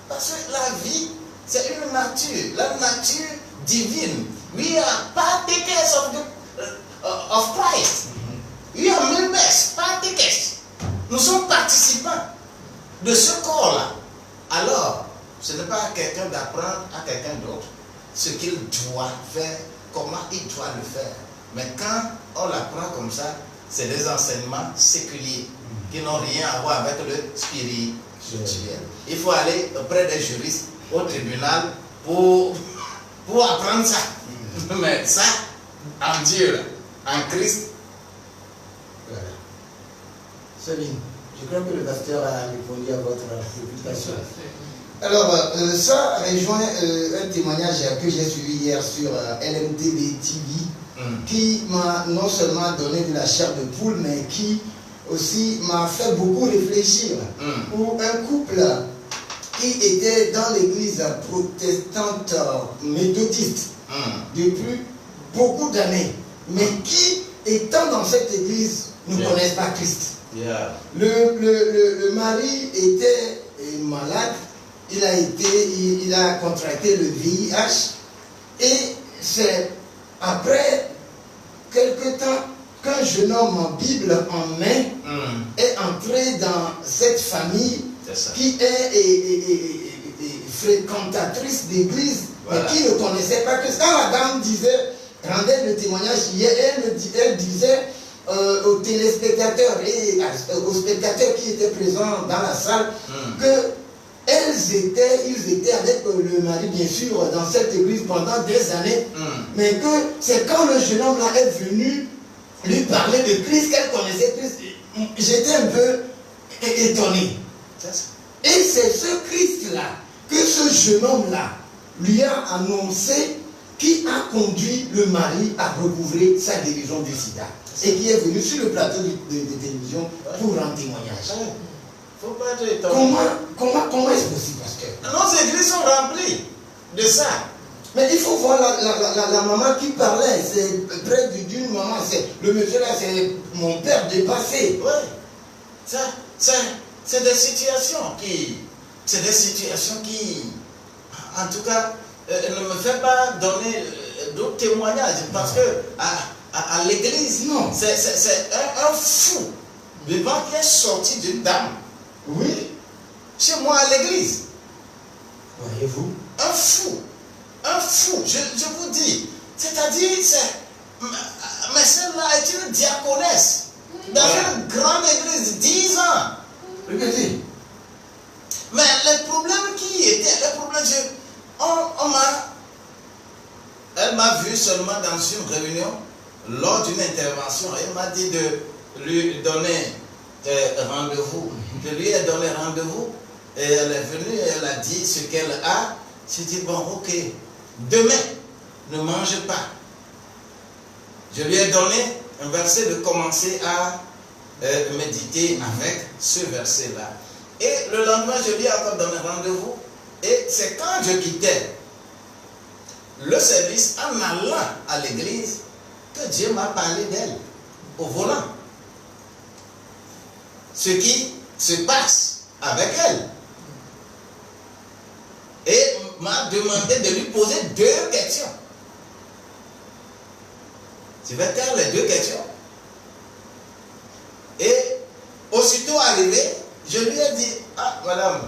Parce que la vie, c'est une nature. La nature divine. We are partakers of Christ. We are members, partakers. Nous sommes participants de ce corps-là. Alors, ce n'est pas à quelqu'un d'apprendre à quelqu'un d'autre ce qu'il doit faire, comment il doit le faire. Mais quand on l'apprend comme ça, c'est des enseignements séculiers qui n'ont rien à voir avec le spirituel. Il faut aller auprès des juristes, au tribunal, pour apprendre ça. Mais ça, en Dieu, en Christ. Voilà. Céline, je crois que le pasteur a répondu à votre préoccupation. Alors, ça rejoint un témoignage que j'ai suivi hier sur LMTV TV, qui m'a non seulement donné de la chair de poule, mais qui aussi m'a fait beaucoup réfléchir. Pour un couple qui était dans l'église protestante méthodiste depuis beaucoup d'années, mais qui, étant dans cette église, ne connaissent pas Christ. Le mari était malade, il a contracté le VIH, et c'est après quelque temps qu'un jeune homme en Bible en main est entré dans cette famille qui est fréquentatrice d'église, mais qui ne connaissait pas que quand la dame disait, rendait le témoignage hier, elle disait aux téléspectateurs et aux spectateurs qui étaient présents dans la salle que ils étaient avec le mari, bien sûr, dans cette église pendant des années, mais que c'est quand le jeune homme là est venu lui parler de Christ, qu'elle connaissait Christ, j'étais un peu étonné. Et c'est ce Christ-là, que ce jeune homme-là lui a annoncé, qui a conduit le mari à recouvrer sa guérison du sida. Et qui est venu sur le plateau de télévision pour rendre témoignage. Faut pas être étonné. Comment est-ce possible, pasteur? Nos églises sont remplies de ça. Mais il faut voir la maman qui parlait. C'est près d'une maman. Le monsieur là, c'est mon père dépassé. Oui. C'est des situations qui. C'est des situations qui. En tout cas, ne me fait pas donner d'autres témoignages. Parce que à l'église, non. C'est un fou vivant qui est sorti d'une dame. Oui. Chez moi à l'église. Voyez-vous? Un fou. Un fou. Je vous dis. C'est-à-dire, mais celle-là est une diaconesse. Dans une grande église, 10 ans. Regardez. Mais le problème qui était, elle m'a vu seulement dans une réunion, lors d'une intervention. Elle m'a dit de lui donner rendez-vous. Je lui ai donné rendez-vous et elle est venue et elle a dit ce qu'elle a. J'ai dit, bon, ok, demain, ne mange pas. Je lui ai donné un verset de commencer à méditer avec ce verset-là. Et le lendemain, je lui ai encore donné rendez-vous. Et c'est quand je quittais le service, en allant à l'église, que Dieu m'a parlé d'elle, au volant. Ce qui se passe avec elle. Et m'a demandé de lui poser 2 questions. Je vais faire les 2 questions. Et aussitôt arrivé, je lui ai dit, ah, madame.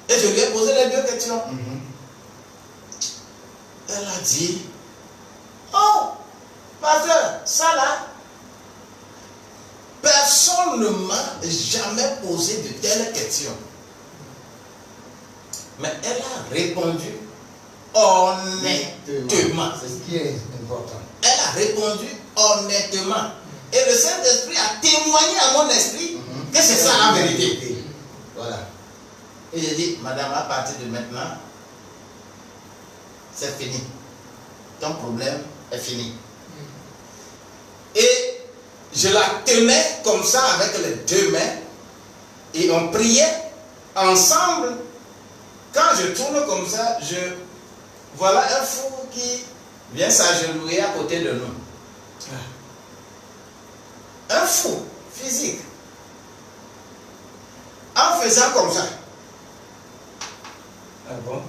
Et je lui ai posé les 2 questions. Elle a dit, oh, pasteur, ça là, personne ne m'a jamais posé de telles questions. Mais elle a répondu honnêtement. C'est ce qui est important. Elle a répondu honnêtement. Et le Saint-Esprit a témoigné à mon esprit que c'est ça la vérité. Voilà. Et j'ai dit, madame, à partir de maintenant, c'est fini. Ton problème est fini. Et je la tenais comme ça avec les deux mains. Et on priait ensemble. Quand je tourne comme ça, voilà un fou qui vient s'agenouiller à côté de nous. Un fou physique. En faisant comme ça. Ah bon?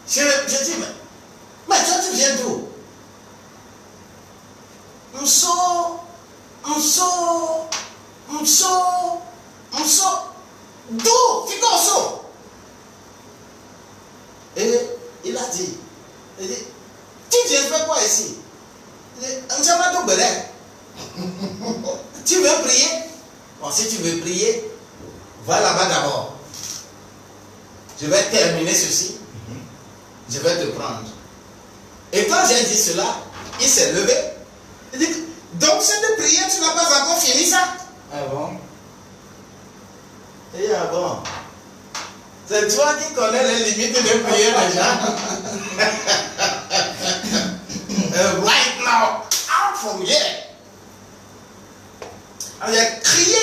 Je dis, mais toi tu viens d'où? D'où? Ficoso. Et il a dit, tu viens faire quoi ici? Tu veux prier? Bon, si tu veux prier, va là-bas d'abord. Je vais terminer ceci. Je vais te prendre. Et quand j'ai dit cela, il s'est levé. Il dit, donc cette prière, tu n'as pas encore fini ça? Ah bon? Et ah bon? C'est toi qui connais les limites de prière déjà. Right now, out from here. Alors, il a crié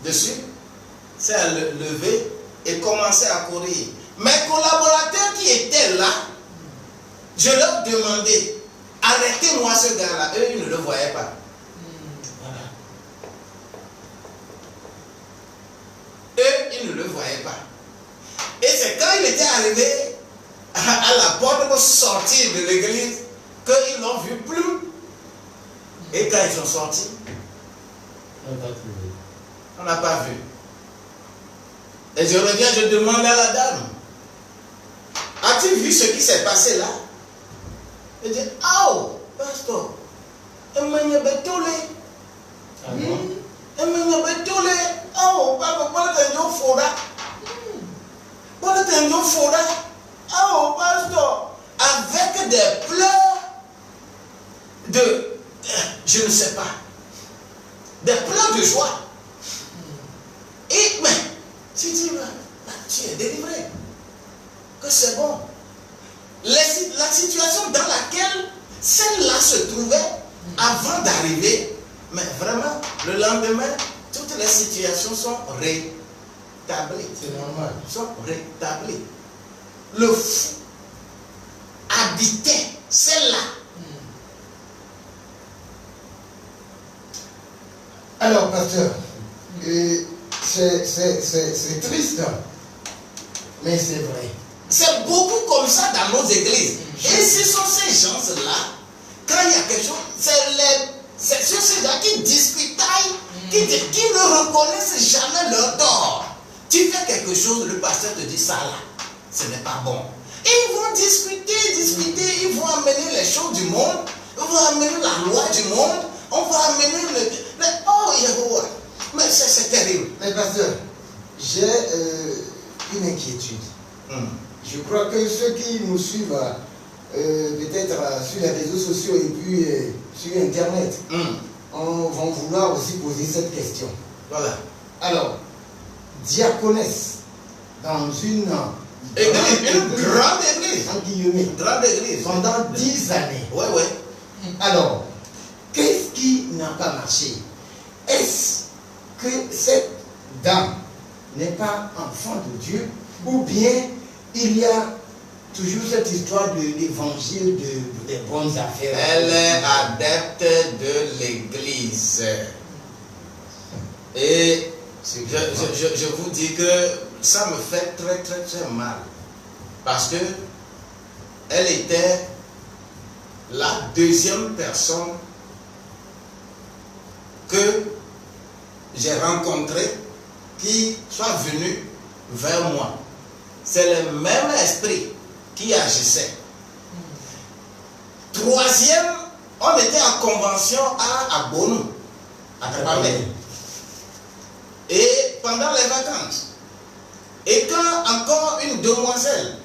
dessus, s'est levé et commençait à courir. Mes collaborateurs qui étaient là, je leur demandais, arrêtez-moi ce gars-là. Eux, ils ne le voyaient pas. Voilà. Eux, ils ne le voyaient pas. Et c'est quand il était arrivé à la porte pour sortir de l'église qu'ils n'ont vu plus. Et quand ils sont sortis, on n'a pas vu. Et je reviens, je demande à la dame, as-tu vu ce qui s'est passé là? Elle dit, oh, pasteur, avec des pleurs de, je ne sais pas, des pleurs de joie. Et mais, tu dis, tu es délivré, que c'est bon. La situation dans laquelle celle-là se trouvait avant d'arriver, mais vraiment, le lendemain, toutes les situations sont rétablies. C'est normal. Sont rétablies. Le fou habitait celle-là. Alors, pasteur, c'est triste, mais c'est vrai. C'est beaucoup comme ça dans nos églises. Et ce sont ces gens-là, quand il y a quelque chose, c'est sur ces gens qui discutent, qui ne reconnaissent jamais leur tort. Tu fais quelque chose, le pasteur te dit ça là, ce n'est pas bon. Et ils vont discuter, ils vont amener les choses du monde, ils vont amener la loi du monde, on va amener oh, Yahweh. Mais c'est terrible. Mais pasteur, j'ai une inquiétude. Je crois que ceux qui nous suivent peut-être sur les réseaux sociaux et puis sur Internet vont vouloir aussi poser cette question. Voilà. Alors, diaconesse dans une grande église. En guillemets, Grande église. pendant 10 années. Ouais, ouais. Alors, qu'est-ce qui n'a pas marché? Est-ce que cette dame n'est pas enfant de Dieu, ou bien il y a toujours cette histoire de l'évangile des bonnes affaires? Elle est adepte de l'église. Et je vous dis que ça me fait très très très mal. Parce que elle était la deuxième personne que j'ai rencontrée qui soit venue vers moi. C'est le même esprit qui agissait. Troisième, on on était en convention à Bonou, à Trapamé. Et pendant les vacances, et quand encore une demoiselle,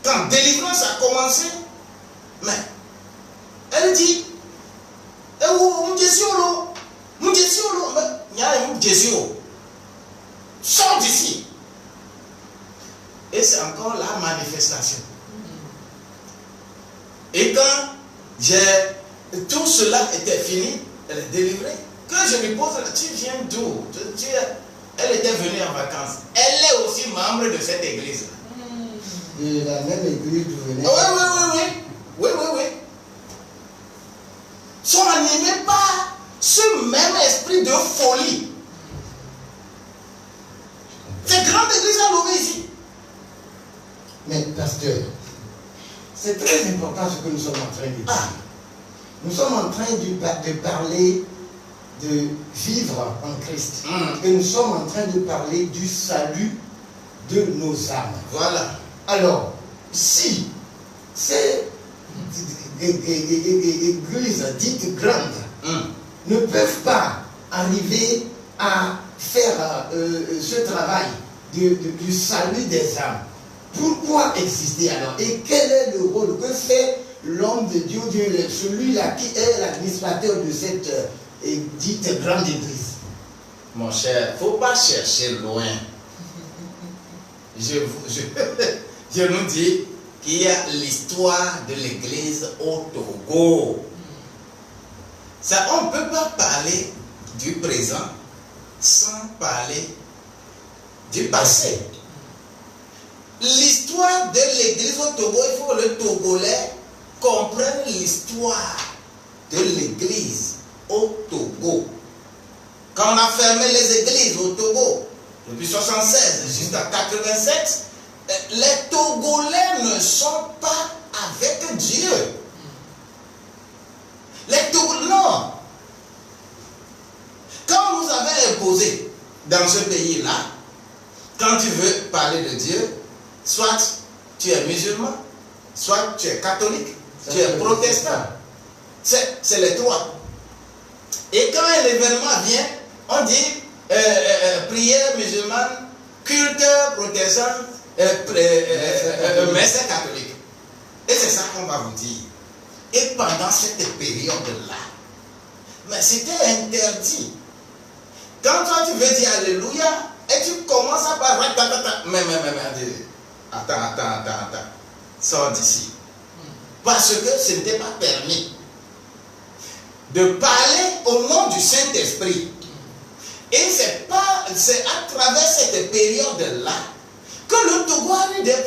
quand délivrance a commencé, mais elle dit, sors d'ici. Et c'est encore la manifestation. Et quand tout cela était fini, elle est délivrée. Quand je lui pose, tu viens d'où? Elle était venue en vacances. Elle est aussi membre de cette église. De la même église d'où venait. Oui. Sont animés par ce même esprit de folie. C'est grande église à Lomé ici. Mais pasteur, c'est très important ce que nous sommes en train de dire. Nous sommes en train de parler de vivre en Christ. Et nous sommes en train de parler du salut de nos âmes. Voilà. Alors, si ces églises dites grandes ne peuvent pas arriver à faire ce travail du salut des âmes, pourquoi exister alors? Et quel est le rôle que fait l'homme de Dieu, celui-là qui est l'administrateur de cette dite grande église? Mon cher, il ne faut pas chercher loin. Je nous dis qu'il y a l'histoire de l'église au Togo. Ça, on ne peut pas parler du présent sans parler du passé. L'histoire de l'église au Togo, il faut que le Togolais comprenne l'histoire de l'église au Togo. Quand on a fermé les églises au Togo, depuis 1976 jusqu'à 1987, les Togolais ne sont pas avec Dieu. Les Togolais, non. Quand vous avez imposé dans ce pays-là, quand tu veux parler de Dieu, soit tu es musulman, soit tu es catholique, tu es protestant. C'est les trois. Et quand un événement vient, on dit prière musulmane, culte protestant, messe catholique. Et c'est ça qu'on va vous dire. Et pendant cette période-là, mais c'était interdit. Quand toi tu veux dire Alléluia, et tu commences à parler, attends, sors d'ici. Parce que ce n'était pas permis de parler au nom du Saint-Esprit. Et c'est à travers cette période-là que le Togo a eu des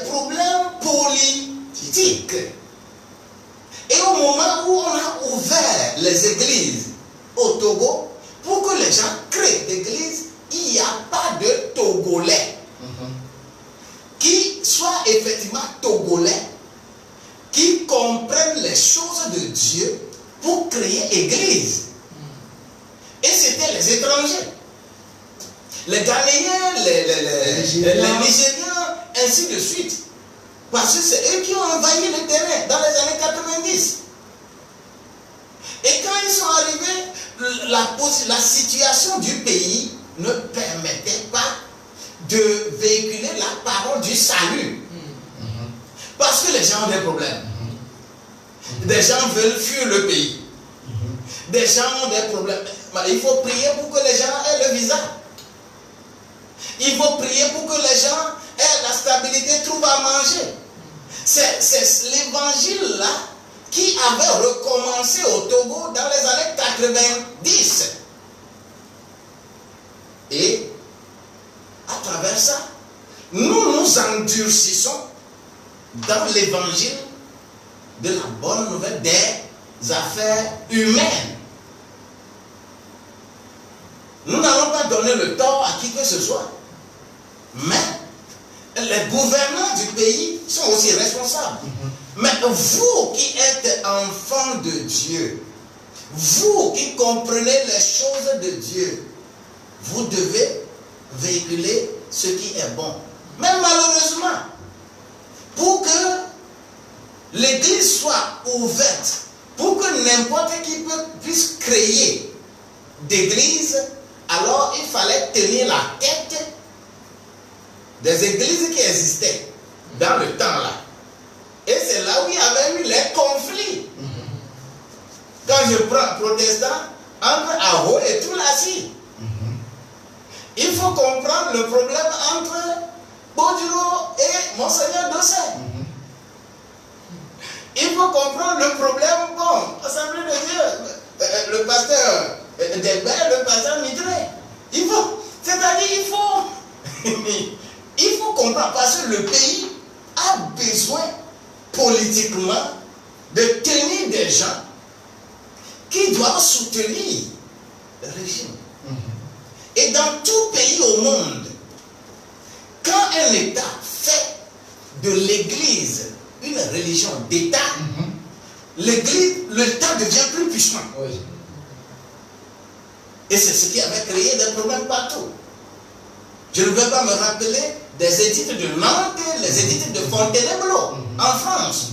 problèmes politiques. Et au moment où on a ouvert les églises au Togo, pour que les gens créent d'églises, il n'y a pas de Togolais qui soient effectivement Togolais, qui comprennent les choses de Dieu pour créer église. Et c'était les étrangers, les Ghanéens, les Nigériens, ainsi de suite. Parce que c'est eux qui ont envahi le terrain dans les années 90. Et quand ils sont arrivés, la situation du pays ne permettait pas de véhiculer la parole du salut. Parce que les gens ont des problèmes. Des gens veulent fuir le pays. Des gens ont des problèmes. Il faut prier pour que les gens aient le visa. Il faut prier pour que les gens aient la stabilité, trouvent à manger. C'est l'évangile là qui avait recommencé au Togo dans les années 90. Et à travers ça, nous nous endurcissons dans l'évangile de la bonne nouvelle des affaires humaines. Nous n'allons pas donner le tort à qui que ce soit. Mais les gouvernants du pays sont aussi responsables. Mais vous qui êtes enfants de Dieu, vous qui comprenez les choses de Dieu, vous devez véhiculer ce qui est bon. Mais malheureusement, pour que l'église soit ouverte pour que n'importe qui puisse créer d'église, alors il fallait tenir la tête des églises qui existaient dans le temps là. Et c'est là où il y avait eu les conflits. Quand je prends protestant, entre Aho et Toulassi. Il faut comprendre le problème entre Bodjuro et Monseigneur Dossé. Il faut comprendre le problème, bon, Assemblée de Dieu, le pasteur Delbert, le pasteur Midré. C'est-à-dire, il faut comprendre, parce que le pays a besoin politiquement de tenir des gens qui doivent soutenir le régime. Et dans tout pays au monde, quand un État fait de l'Église une religion d'État, l'État devient plus puissant. Oui. Et c'est ce qui avait créé des problèmes partout. Je ne vais pas me rappeler des édits de Nantes, les édits de Fontainebleau en France,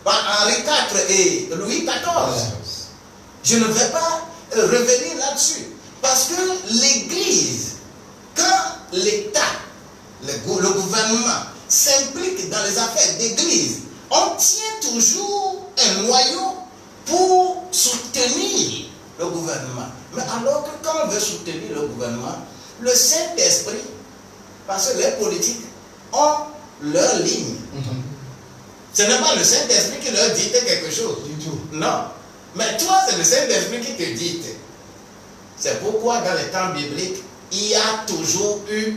par Henri IV et Louis XIV. Je ne vais pas revenir là-dessus. Parce que l'Église, quand l'État, le gouvernement s'implique dans les affaires d'Église, on tient toujours un noyau pour soutenir le gouvernement. Mais alors que quand on veut soutenir le gouvernement, le Saint-Esprit, parce que les politiques ont leur ligne. Ce n'est pas le Saint-Esprit qui leur dit quelque chose. Du tout. Non. Mais toi, c'est le Saint-Esprit qui te dit. C'est pourquoi dans les temps bibliques, il y a toujours eu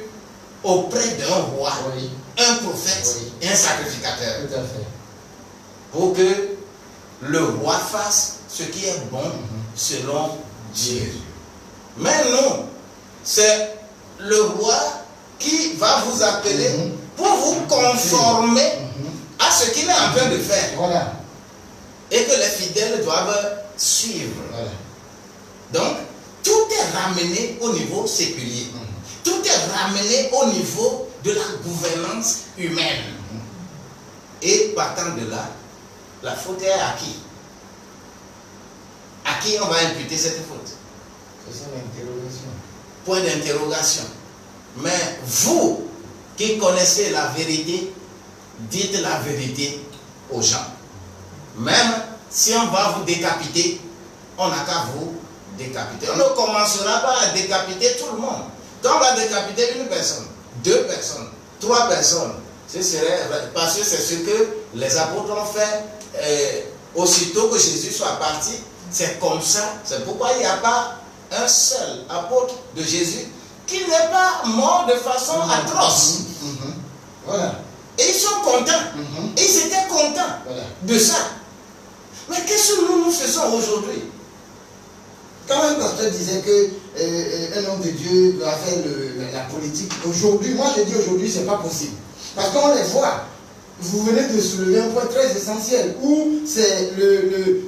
auprès d'un roi, un prophète et un sacrificateur. Tout à fait. Pour que le roi fasse ce qui est bon selon Dieu. Mais non, c'est le roi qui va vous appeler pour vous conformer à ce qu'il est en train de faire. Voilà. Et que les fidèles doivent suivre. Voilà. Donc, tout est ramené au niveau séculier. Tout est ramené au niveau de la gouvernance humaine. Et partant de là, la faute est à qui? À qui on va imputer cette faute? C'est une interrogation. Point d'interrogation. Mais vous qui connaissez la vérité, dites la vérité aux gens. Même si on va vous décapiter, on n'a qu'à vous décapiter. On ne commencera pas à décapiter tout le monde. Quand on va décapiter une personne, 2 personnes, 3 personnes, ce serait parce que c'est ce que les apôtres ont fait aussitôt que Jésus soit parti. C'est comme ça. C'est pourquoi il n'y a pas un seul apôtre de Jésus qui n'est pas mort de façon atroce. Voilà. Et ils sont contents. Ils étaient contents de ça. Mais qu'est-ce que nous faisons aujourd'hui? Quand un pasteur disait que un homme de Dieu doit faire la politique, aujourd'hui, moi je dis aujourd'hui, c'est pas possible. Parce qu'on les voit. Vous venez de soulever un point très essentiel où c'est le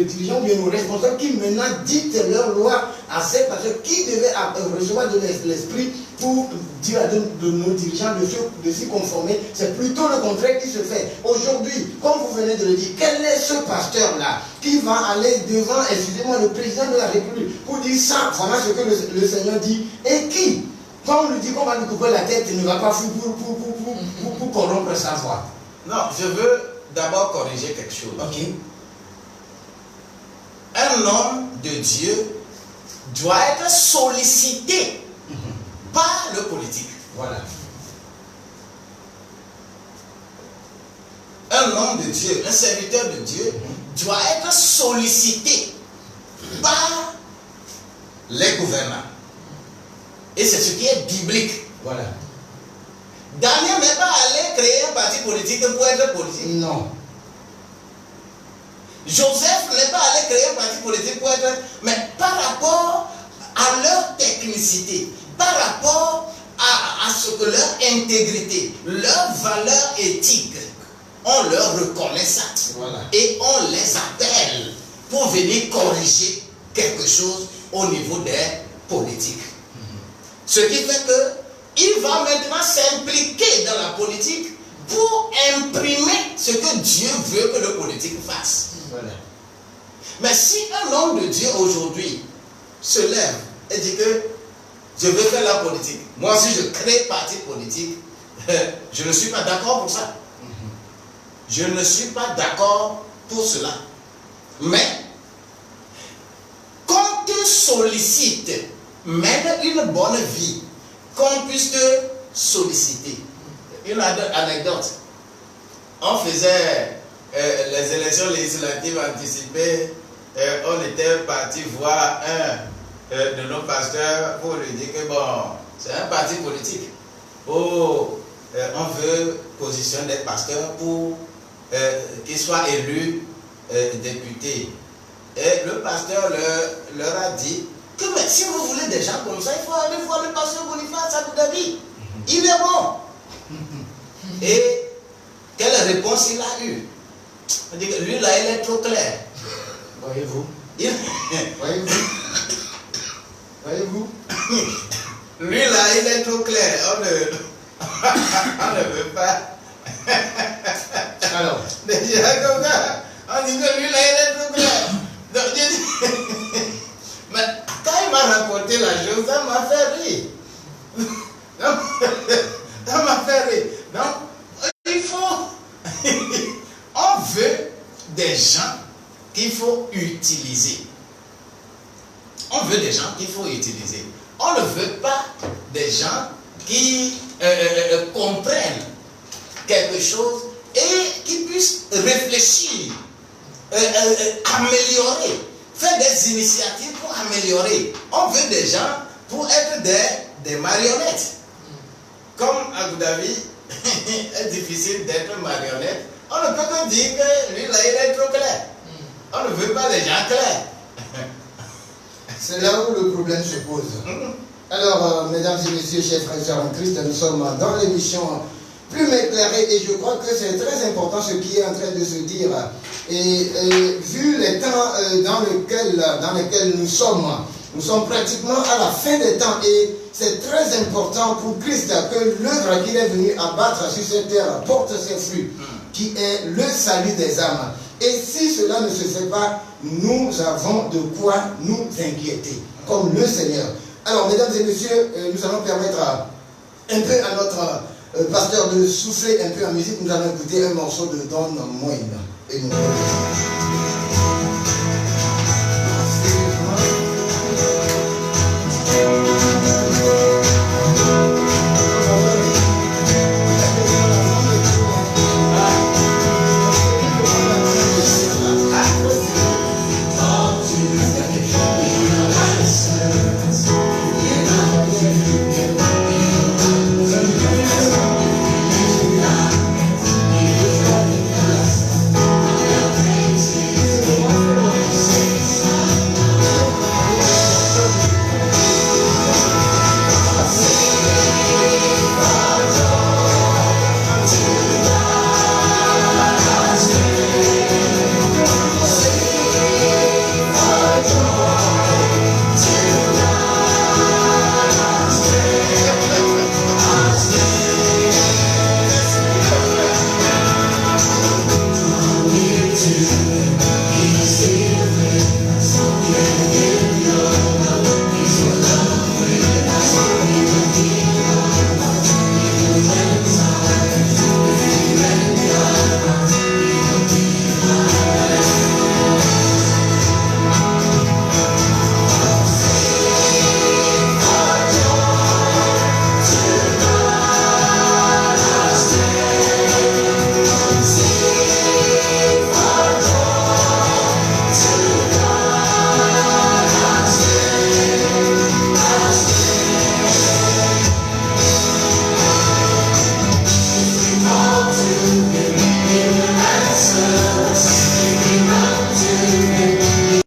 dirigeant bien nos responsables qui maintenant dictent leur loi à ces personnes qui devaient recevoir de l'esprit pour dire à de nos dirigeants de s'y conformer. C'est plutôt le contraire qui se fait. Aujourd'hui, comme vous venez de le dire, quel est ce pasteur-là qui va aller devant, excusez-moi, le président de la République pour dire ça, voilà ce que le Seigneur dit, et qui, quand on lui dit qu'on va lui couper la tête, il ne va pas fuir pour corrompre sa voix. Non, je veux d'abord corriger quelque chose. Ok. Un homme de Dieu doit être sollicité par le politique. Voilà. Un homme de Dieu, un serviteur de Dieu, doit être sollicité par les gouvernants. Et c'est ce qui est biblique. Voilà. Daniel n'est pas allé créer un parti politique pour être politique. Non. Joseph n'est pas allé créer un parti politique pour être... Mais par rapport à leur technicité, par rapport à ce que leur intégrité, leur valeur éthique, on leur reconnaît ça. Voilà. Et on les appelle pour venir corriger quelque chose au niveau des politiques. Ce qui fait qu'il va maintenant s'impliquer dans la politique pour imprimer ce que Dieu veut que le politique fasse. Voilà. Mais si un homme de Dieu aujourd'hui se lève et dit que je veux faire la politique, moi aussi je crée parti politique, je ne suis pas d'accord pour ça. Je ne suis pas d'accord pour cela. Mais, qu'on te sollicite, mène une bonne vie, qu'on puisse te solliciter. Une anecdote. On faisait les élections législatives anticipées, on était parti voir un de nos pasteurs pour lui dire que bon, c'est un parti politique. Oh, on veut positionner des pasteurs pour qu'ils soient élus députés. Et le pasteur leur a dit que mais si vous voulez des gens comme ça, il faut aller voir le pasteur Boniface à Abu Dhabi. Il est bon. Et quelle réponse il a eue? On dit que lui là, il est trop clair. Voyez-vous? Voyez-vous? Voyez-vous? Lui là, il est trop clair. On ne veut pas. Alors, Déjà comme ça, on dit que lui là, il est trop clair. Donc je dis, mais quand il m'a raconté la chose, ça m'a fait rire. Ça m'a fait rire. Donc, il faut, on veut des gens qu'il faut utiliser. On veut des gens qu'il faut utiliser. On ne veut pas des gens qui comprennent quelque chose et qui puissent réfléchir, améliorer, faire des initiatives pour améliorer. On veut des gens pour être des marionnettes. Comme à Abu Dhabi, c'est difficile d'être marionnette. On ne peut que dire que lui là, il est trop clair. On ne veut pas des gens clairs. c'est là où le problème se pose. Alors, mesdames et messieurs, chers frères et sœurs en Christ, nous sommes dans l'émission Plus m'éclairer et je crois que c'est très important ce qui est en train de se dire. Et vu les temps dans lesquels nous sommes pratiquement à la fin des temps et c'est très important pour Christ que l'œuvre qu'il est venu abattre sur cette terre porte ses fruits, qui est le salut des âmes. Et si cela ne se fait pas, nous avons de quoi nous inquiéter, comme le Seigneur. Alors, mesdames et messieurs, nous allons permettre un peu à notre pasteur de souffler un peu en musique. Nous allons écouter un morceau de Don Moine. Et nous...